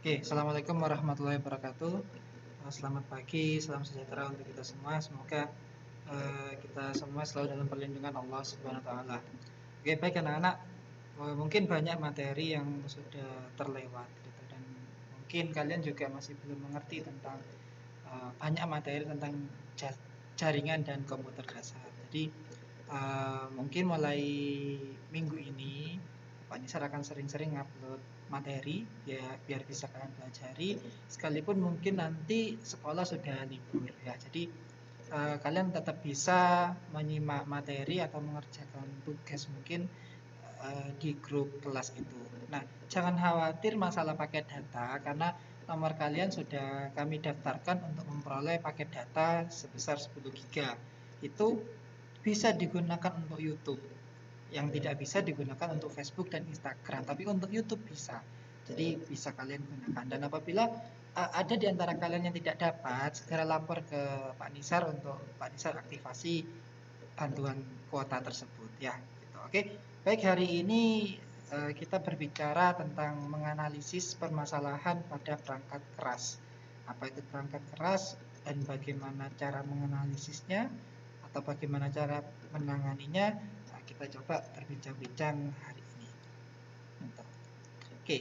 Oke, Assalamualaikum warahmatullahi wabarakatuh. Selamat pagi, salam sejahtera untuk kita semua. Semoga kita semua selalu dalam perlindungan Allah Subhanahu wa taala. Oke, baik anak-anak. Mungkin banyak materi yang sudah terlewat gitu, dan mungkin kalian juga masih belum mengerti tentang banyak materi tentang jaringan dan komputer dasar. Jadi mungkin mulai minggu ini Pak Nisar akan sering-sering upload materi ya, biar bisa kalian pelajari, sekalipun mungkin nanti sekolah sudah libur ya. Jadi kalian tetap bisa menyimak materi atau mengerjakan tugas mungkin di grup kelas itu. Nah, jangan khawatir masalah paket data, karena nomor kalian sudah kami daftarkan untuk memperoleh paket data sebesar 10 GB. Itu bisa digunakan untuk YouTube, yang tidak bisa digunakan untuk Facebook dan Instagram, tapi untuk YouTube bisa. Jadi bisa kalian gunakan. Dan apabila ada di antara kalian yang tidak dapat, segera lapor ke Pak Nisar untuk Pak Nisar aktivasi bantuan kuota tersebut ya. Gitu. Oke, baik, hari ini kita berbicara tentang menganalisis permasalahan pada perangkat keras. Apa itu perangkat keras dan bagaimana cara menganalisisnya atau bagaimana cara menanganinya? Nah, kita coba berbincang-bincang hari ini. Oke,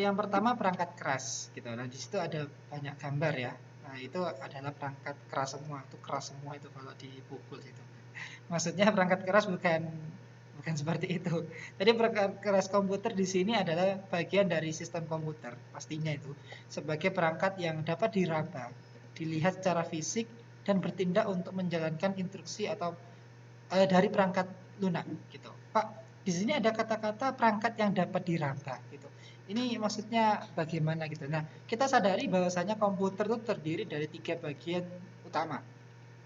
yang pertama perangkat keras gitu. Nah, di situ ada banyak gambar ya. Nah, itu adalah perangkat keras semua. Itu keras semua itu kalau dipukul itu. Maksudnya perangkat keras bukan seperti itu. Jadi perangkat keras komputer di sini adalah bagian dari sistem komputer, pastinya itu sebagai perangkat yang dapat diraba, dilihat secara fisik dan bertindak untuk menjalankan instruksi atau dari perangkat lunak gitu. Pak, di sini ada kata-kata perangkat yang dapat diraba gitu. Ini maksudnya bagaimana gitu. Nah, kita sadari bahwasanya komputer itu terdiri dari 3 bagian utama.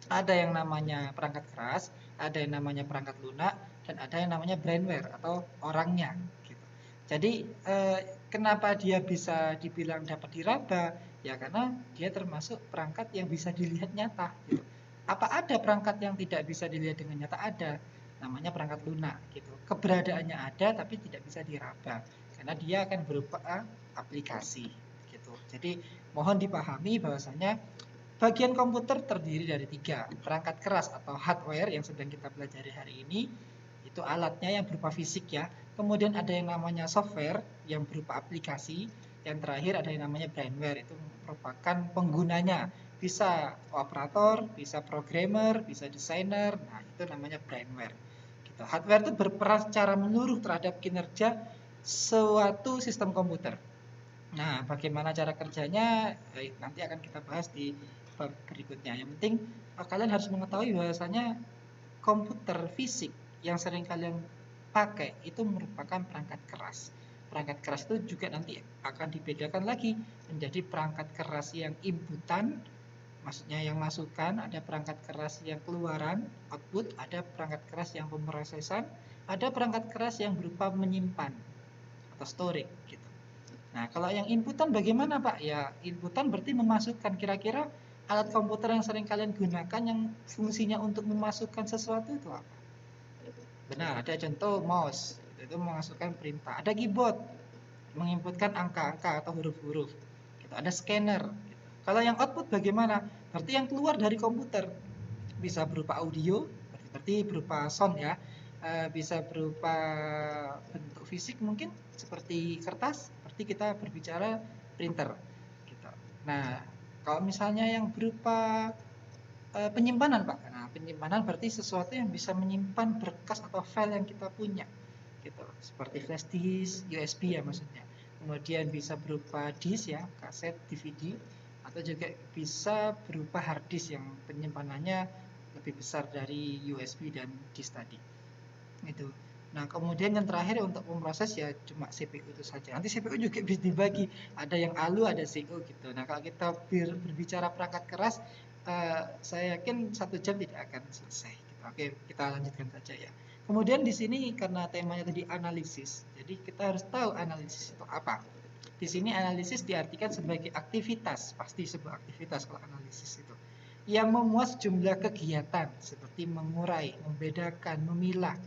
Ada yang namanya perangkat keras, ada yang namanya perangkat lunak, dan ada yang namanya brainware atau orangnya gitu. Jadi kenapa dia bisa dibilang dapat diraba? Ya karena dia termasuk perangkat yang bisa dilihat nyata gitu. Apa ada perangkat yang tidak bisa dilihat dengan nyata? Ada. Namanya perangkat lunak gitu. Keberadaannya ada tapi tidak bisa diraba karena dia akan berupa aplikasi gitu. Jadi mohon dipahami bahwasanya bagian komputer terdiri dari 3, perangkat keras atau hardware yang sedang kita pelajari hari ini, itu alatnya yang berupa fisik ya. Kemudian ada yang namanya software yang berupa aplikasi. Yang terakhir ada yang namanya brainware, itu merupakan penggunanya. Bisa operator, bisa programmer, bisa desainer, nah itu namanya brainware. Gitu. Hardware itu berperan secara menyeluruh terhadap kinerja suatu sistem komputer. Nah, bagaimana cara kerjanya nanti akan kita bahas di bab berikutnya. Yang penting kalian harus mengetahui bahwasanya komputer fisik yang sering kalian pakai itu merupakan perangkat keras. Perangkat keras itu juga nanti akan dibedakan lagi menjadi perangkat keras yang inputan, maksudnya yang masukan, ada perangkat keras yang keluaran, output, ada perangkat keras yang pemrosesan, ada perangkat keras yang berupa menyimpan atau storage gitu. Nah, kalau yang inputan bagaimana Pak? Ya, inputan berarti memasukkan. Kira-kira alat komputer yang sering kalian gunakan yang fungsinya untuk memasukkan sesuatu itu apa? Benar, ada contoh mouse, itu memasukkan perintah. Ada keyboard, menginputkan angka-angka atau huruf-huruf. Gitu. Ada scanner. Gitu. Kalau yang output bagaimana? Berarti yang keluar dari komputer. Bisa berupa audio, berarti berupa sound ya. Bisa berupa bentuk fisik mungkin seperti kertas, seperti kita berbicara printer gitu. Nah, kalau misalnya yang berupa penyimpanan Pak, nah penyimpanan berarti sesuatu yang bisa menyimpan berkas atau file yang kita punya gitu, seperti flash disk, USB ya maksudnya. Kemudian bisa berupa disk ya, kaset, DVD, atau juga bisa berupa hard disk yang penyimpanannya lebih besar dari USB dan disk tadi. Itu. Nah, kemudian yang terakhir untuk memproses ya cuma CPU itu saja. Nanti CPU juga bisa dibagi, ada yang ALU, ada CO gitu. Nah, kalau kita berbicara perangkat keras, saya yakin 1 jam tidak akan selesai. Gitu. Oke, kita lanjutkan saja ya. Kemudian di sini karena temanya tadi analisis, jadi kita harus tahu analisis itu apa. Di sini analisis diartikan sebagai aktivitas, pasti sebuah aktivitas kalau analisis itu, yang memuat sejumlah kegiatan seperti mengurai, membedakan, memilah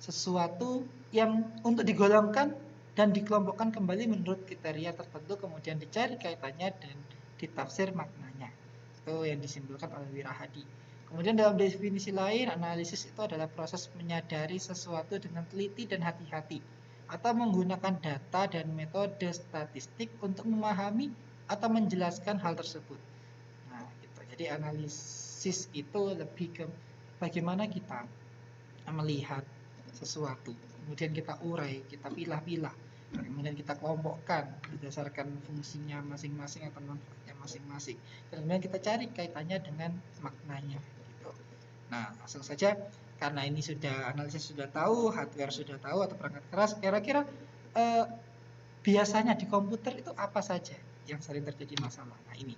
sesuatu yang untuk digolongkan dan dikelompokkan kembali menurut kriteria tertentu, kemudian dicari kaitannya dan ditafsir maknanya. Itu yang disimpulkan oleh Wirahadi. Kemudian dalam definisi lain, analisis itu adalah proses menyadari sesuatu dengan teliti dan hati-hati, atau menggunakan data dan metode statistik untuk memahami atau menjelaskan hal tersebut. Nah, gitu. Jadi analisis itu lebih ke bagaimana kita melihat sesuatu, kemudian kita urai, kita pilah-pilah, kemudian kita kelompokkan berdasarkan fungsinya masing-masing atau manfaatnya masing-masing, dan kemudian kita cari kaitannya dengan maknanya gitu. Nah, langsung saja, karena ini sudah analisis sudah tahu, hardware sudah tahu atau perangkat keras, kira-kira biasanya di komputer itu apa saja yang sering terjadi masalah. Nah, ini.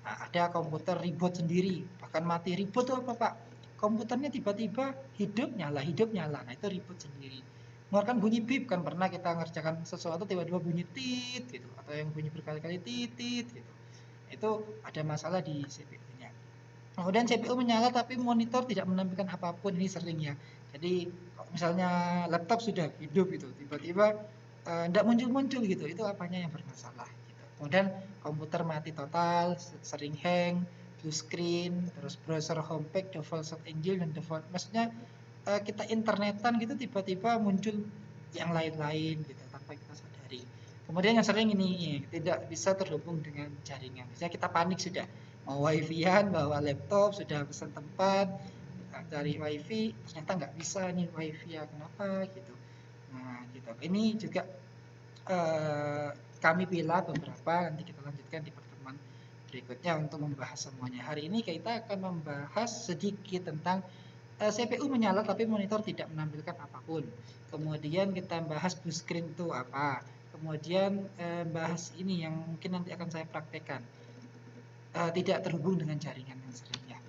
Nah, ada komputer reboot sendiri, bahkan mati. Reboot itu apa, Pak? Komputernya tiba-tiba hidup nyala. Nah, itu reboot sendiri. Mengeluarkan bunyi bip, kan pernah kita ngerjakan sesuatu tiba-tiba bunyi tit gitu, atau yang bunyi berkali-kali tit gitu. Itu ada masalah di CPU-nya. Kemudian CPU menyala tapi monitor tidak menampilkan apapun, ini sering ya. Jadi misalnya laptop sudah hidup gitu, tiba-tiba tidak muncul-muncul gitu, itu apanya yang bermasalah gitu. Kemudian komputer mati total, sering hang, blue screen, terus browser homepage, default search engine, dan default, maksudnya kita internetan gitu tiba-tiba muncul yang lain-lain gitu tanpa kita sadari. Kemudian yang sering ini tidak bisa terhubung dengan jaringan. Misalnya kita panik sudah mau wifi-an, bawa laptop, sudah pesan tempat, cari wifi, ternyata nggak bisa nih wifi ya, kenapa gitu. Nah gitu. Ini juga kami pilih beberapa, nanti kita lanjutkan di pertemuan berikutnya untuk membahas semuanya. Hari ini kita akan membahas sedikit tentang CPU menyala tapi monitor tidak menampilkan apapun. Kemudian kita bahas blue screen itu apa. Kemudian bahas ini yang mungkin nanti akan saya praktekkan. Tidak terhubung dengan jaringan yang seringnya.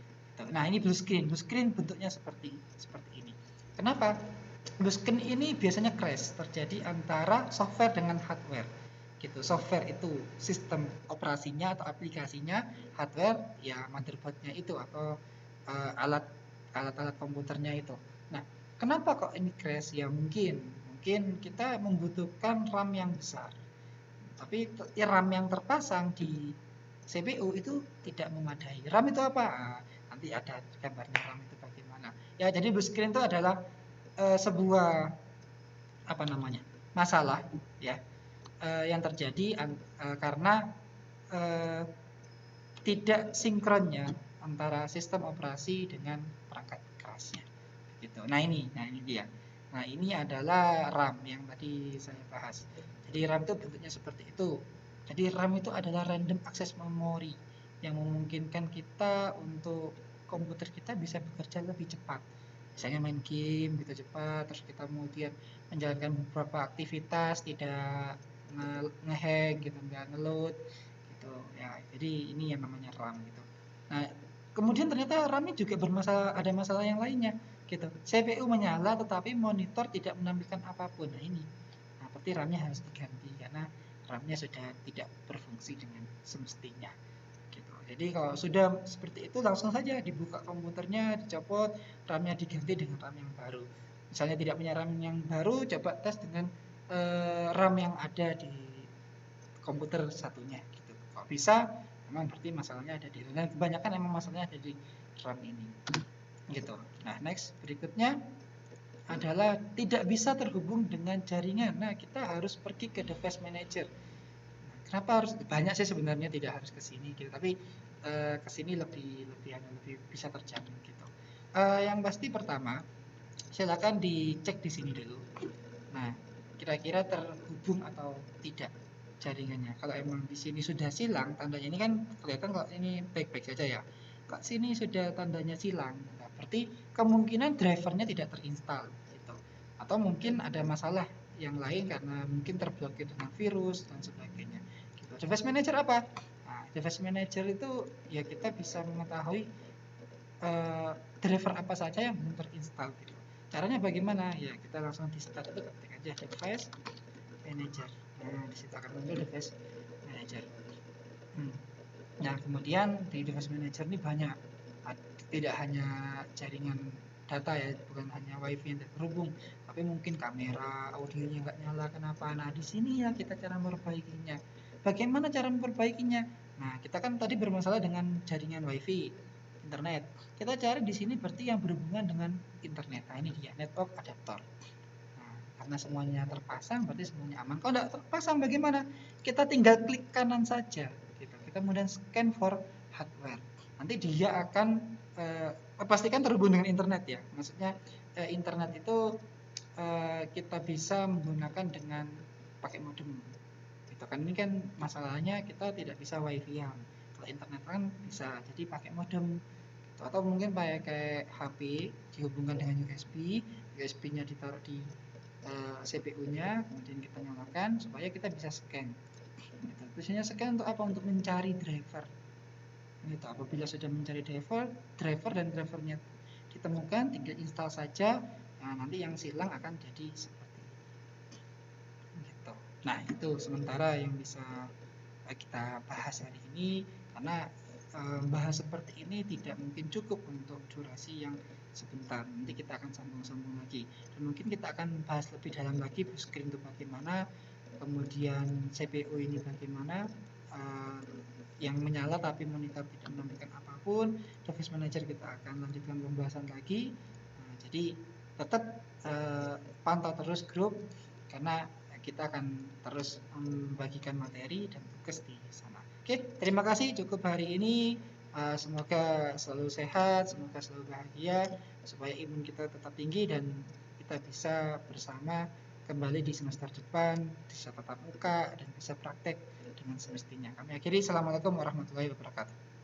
Nah, ini blue screen. Blue screen bentuknya seperti ini. Kenapa? Blue screen ini biasanya crash terjadi antara software dengan hardware. Gitu. Software itu sistem operasinya atau aplikasinya, hardware ya motherboardnya itu atau alat-alat komputernya itu. Nah, kenapa kok ini crash? Ya mungkin kita membutuhkan RAM yang besar. Tapi ya RAM yang terpasang di CPU itu tidak memadai. RAM itu apa? Nah, nanti ada gambarnya RAM itu bagaimana. Ya, jadi blue screen itu adalah sebuah apa namanya? Masalah ya yang terjadi karena tidak sinkronnya antara sistem operasi dengan perangkat kerasnya gitu. Nah ini dia. Nah ini adalah RAM yang tadi saya bahas. Jadi RAM itu bentuknya seperti itu. Jadi RAM itu adalah random access memory yang memungkinkan kita untuk komputer kita bisa bekerja lebih cepat. Misalnya main game gitu cepat, terus kita kemudian menjalankan beberapa aktivitas tidak ngehang gitu, nggak ngeload gitu ya. Jadi ini yang namanya RAM gitu. Nah kemudian ternyata RAM-nya juga ada masalah yang lainnya gitu. CPU menyala tetapi monitor tidak menampilkan apapun. Nah ini, nah berarti RAM-nya harus diganti karena RAM-nya sudah tidak berfungsi dengan semestinya gitu. Jadi kalau sudah seperti itu langsung saja dibuka komputernya, dicopot, RAM-nya diganti dengan RAM yang baru. Misalnya tidak punya RAM yang baru, coba tes dengan RAM yang ada di komputer satunya gitu. Kalau bisa, memang berarti masalahnya ada di, dan kebanyakan emang masalahnya ada di RAM ini gitu. Nah next berikutnya adalah tidak bisa terhubung dengan jaringan. Nah kita harus pergi ke device manager. Nah, kenapa harus banyak sih sebenarnya, tidak harus ke sini gitu, tapi ke sini lebih bisa terjamin gitu. Yang pasti pertama silakan dicek di sini dulu. Nah kira-kira terhubung atau tidak jaringannya. Kalau emang di sini sudah silang tandanya, ini kan kelihatan kalau ini baik-baik saja ya. Kok sini sudah tandanya silang, nah, berarti kemungkinan drivernya tidak terinstal gitu. Atau mungkin ada masalah yang lain karena mungkin terblokir dengan virus dan sebagainya gitu. Device manager apa? Nah, device manager itu ya kita bisa mengetahui driver apa saja yang belum terinstall gitu. Caranya bagaimana? Ya kita langsung di start itu ketik aja device manager. Nah, di situ akan muncul device manager. Nah, kemudian di device manager ini banyak, tidak hanya jaringan data ya, bukan hanya wifi yang terhubung, tapi mungkin kamera, audionya nggak nyala, kenapa? Nah, di sini ya kita cara memperbaikinya. Bagaimana cara memperbaikinya? Nah, kita kan tadi bermasalah dengan jaringan WiFi, internet. Kita cari di sini berarti yang berhubungan dengan internet. Nah, ini dia, network adapter. Nah, karena semuanya terpasang, berarti semuanya aman. Kalau nggak terpasang bagaimana? Kita tinggal klik kanan saja. Gitu. Kita kemudian scan for hardware. Nanti dia akan pastikan terhubung dengan internet ya. Maksudnya internet itu kita bisa menggunakan dengan pakai modem. Gitu kan, ini kan masalahnya kita tidak bisa wifi-an. Kalau internet kan bisa, jadi pakai modem. Gitu. Atau mungkin pakai HP dihubungkan dengan USB, USB-nya ditaruh di CPU-nya, kemudian kita nyalakan supaya kita bisa scan. Gitu. Biasanya scan untuk apa? Untuk mencari driver. Gitu. Apabila sudah mencari driver dan drivernya ditemukan, tinggal install saja. Nah, nanti yang silang akan jadi seperti gitu. Nah, itu sementara yang bisa kita bahas hari ini, karena bahas seperti ini tidak mungkin cukup untuk durasi yang sebentar. Nanti kita akan sambung-sambung lagi, dan mungkin kita akan bahas lebih dalam lagi bluescreen itu bagaimana, kemudian CPU ini bagaimana, yang menyala tapi monitor tidak menampilkan apapun. Device Manager kita akan lanjutkan pembahasan lagi. Nah, jadi tetap pantau terus grup, karena kita akan terus membagikan materi dan tugas di sana. Oke, terima kasih cukup hari ini. Semoga selalu sehat, semoga selalu bahagia, supaya imun kita tetap tinggi dan kita bisa bersama kembali di semester depan, bisa tatap muka dan bisa praktek dengan semestinya. Kami akhiri, assalamualaikum warahmatullahi wabarakatuh.